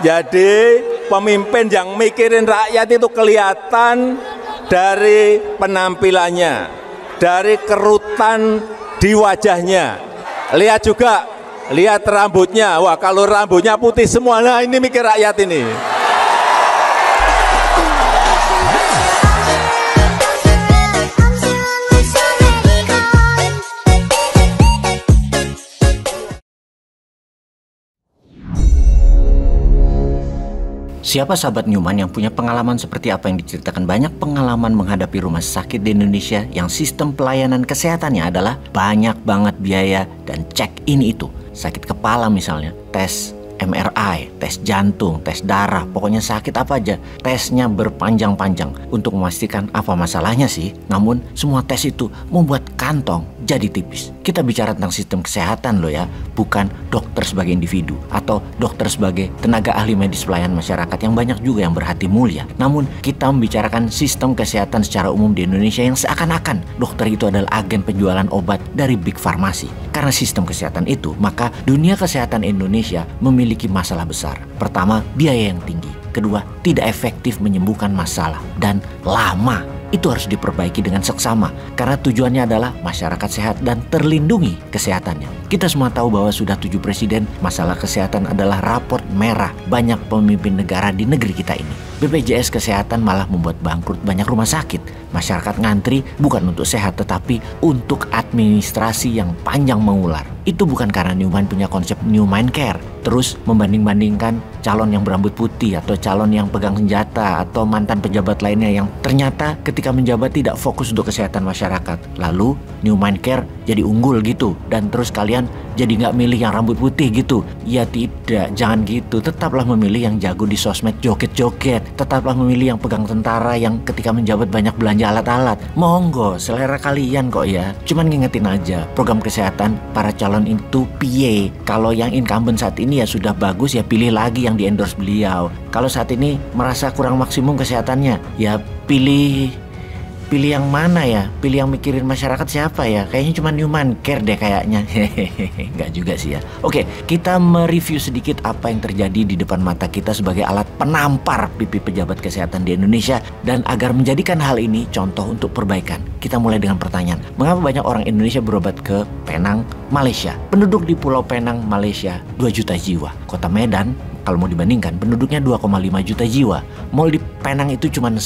Jadi pemimpin yang mikirin rakyat itu kelihatan dari penampilannya, dari kerutan di wajahnya. Lihat juga, lihat rambutnya. Wah, kalau rambutnya putih semua, nah ini mikir rakyat ini. Siapa sahabat Newman yang punya pengalaman seperti apa yang diceritakan? Banyak pengalaman menghadapi rumah sakit di Indonesia yang sistem pelayanan kesehatannya adalah banyak banget biaya dan cek ini itu. Sakit kepala misalnya, tes MRI, tes jantung, tes darah, pokoknya sakit apa aja, tesnya berpanjang-panjang untuk memastikan apa masalahnya sih. Namun semua tes itu membuat kantong jadi tipis. Kita bicara tentang sistem kesehatan loh ya, bukan dokter sebagai individu atau dokter sebagai tenaga ahli medis pelayanan masyarakat yang banyak juga yang berhati mulia. Namun kita membicarakan sistem kesehatan secara umum di Indonesia yang seakan-akan dokter itu adalah agen penjualan obat dari big farmasi. Karena sistem kesehatan itu, maka dunia kesehatan Indonesia memiliki masalah besar. Pertama, biaya yang tinggi. Kedua, tidak efektif menyembuhkan masalah. Dan lama. Itu harus diperbaiki dengan seksama. Karena tujuannya adalah masyarakat sehat dan terlindungi kesehatannya. Kita semua tahu bahwa sudah 7 presiden, masalah kesehatan adalah raport merah banyak pemimpin negara di negeri kita ini. BPJS Kesehatan malah membuat bangkrut banyak rumah sakit. Masyarakat ngantri bukan untuk sehat, tetapi untuk administrasi yang panjang mengular. Itu bukan karena Newman punya konsep Newman Care. Terus membanding-bandingkan calon yang berambut putih atau calon yang pegang senjata atau mantan pejabat lainnya yang ternyata ketika menjabat tidak fokus untuk kesehatan masyarakat. Lalu Newman Care jadi unggul gitu. Dan terus kalian jadi nggak milih yang rambut putih gitu. Ya tidak, jangan gitu. Tetaplah memilih yang jago di sosmed joget-joget. Tetaplah memilih yang pegang tentara yang ketika menjabat banyak belanja alat-alat. Monggo, selera kalian kok ya. Cuman ngingetin aja, program kesehatan para calon itu piye. Kalau yang incumbent saat ini ya sudah bagus, ya pilih lagi yang di-endorse beliau. Kalau saat ini merasa kurang maksimum kesehatannya, ya pilih yang mana ya? Pilih yang mikirin masyarakat siapa ya? Kayaknya cuma Newman Care deh kayaknya. Enggak juga sih ya. Oke, kita mereview sedikit apa yang terjadi di depan mata kita sebagai alat penampar pipi pejabat kesehatan di Indonesia. Dan agar menjadikan hal ini contoh untuk perbaikan, kita mulai dengan pertanyaan. Mengapa banyak orang Indonesia berobat ke Penang, Malaysia? Penduduk di Pulau Penang, Malaysia 2 juta jiwa. Kota Medan, kalau mau dibandingkan, penduduknya 2,5 juta jiwa. Mall di Penang itu cuma 1,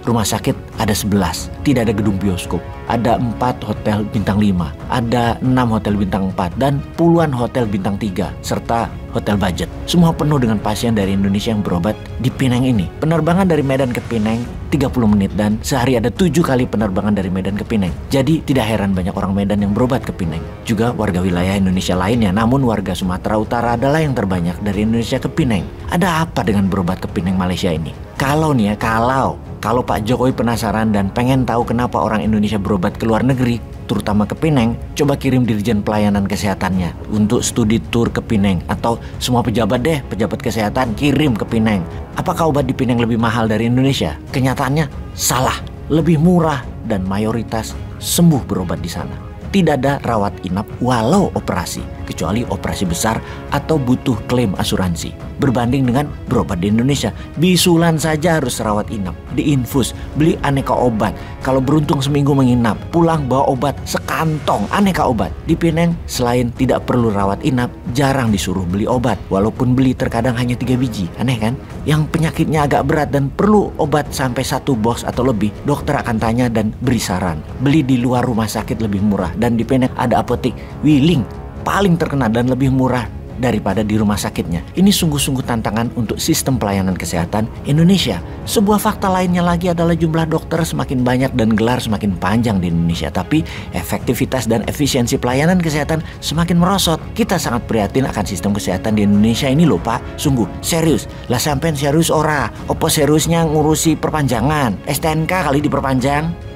rumah sakit ada 11, tidak ada gedung bioskop, ada 4 hotel bintang 5, ada 6 hotel bintang 4, dan puluhan hotel bintang 3, serta hotel budget. Semua penuh dengan pasien dari Indonesia yang berobat di Penang ini. Penerbangan dari Medan ke Penang 30 menit dan sehari ada 7 kali penerbangan dari Medan ke Penang. Jadi tidak heran banyak orang Medan yang berobat ke Penang. Juga warga wilayah Indonesia lainnya, namun warga Sumatera Utara adalah yang terbanyak dari Indonesia ke Penang. Ada apa dengan berobat ke Penang Malaysia ini? Kalau nih ya, kalau Pak Jokowi penasaran dan pengen tahu kenapa orang Indonesia berobat ke luar negeri, terutama ke Penang, coba kirim Dirjen Pelayanan Kesehatannya untuk studi tur ke Penang. Atau semua pejabat deh, pejabat kesehatan kirim ke Penang. Apakah obat di Penang lebih mahal dari Indonesia? Kenyataannya salah, lebih murah dan mayoritas sembuh berobat di sana. Tidak ada rawat inap walau operasi, kecuali operasi besar atau butuh klaim asuransi. Berbanding dengan berobat di Indonesia, bisulan saja harus rawat inap, diinfus, beli aneka obat. Kalau beruntung seminggu menginap, pulang bawa obat sekantong aneka obat. Di Penang, selain tidak perlu rawat inap, jarang disuruh beli obat. Walaupun beli terkadang hanya 3 biji, aneh kan? Yang penyakitnya agak berat dan perlu obat sampai 1 box atau lebih, dokter akan tanya dan beri saran. Beli di luar rumah sakit lebih murah. Dan di Penang ada apotek Wiling, paling terkenal dan lebih murah daripada di rumah sakitnya. Ini sungguh-sungguh tantangan untuk sistem pelayanan kesehatan Indonesia. Sebuah fakta lainnya lagi adalah jumlah dokter semakin banyak dan gelar semakin panjang di Indonesia. Tapi efektivitas dan efisiensi pelayanan kesehatan semakin merosot. Kita sangat prihatin akan sistem kesehatan di Indonesia ini loh Pak. Sungguh, serius. Lah sampean serius ora? Opo seriusnya ngurusi perpanjangan? STNK kali diperpanjang?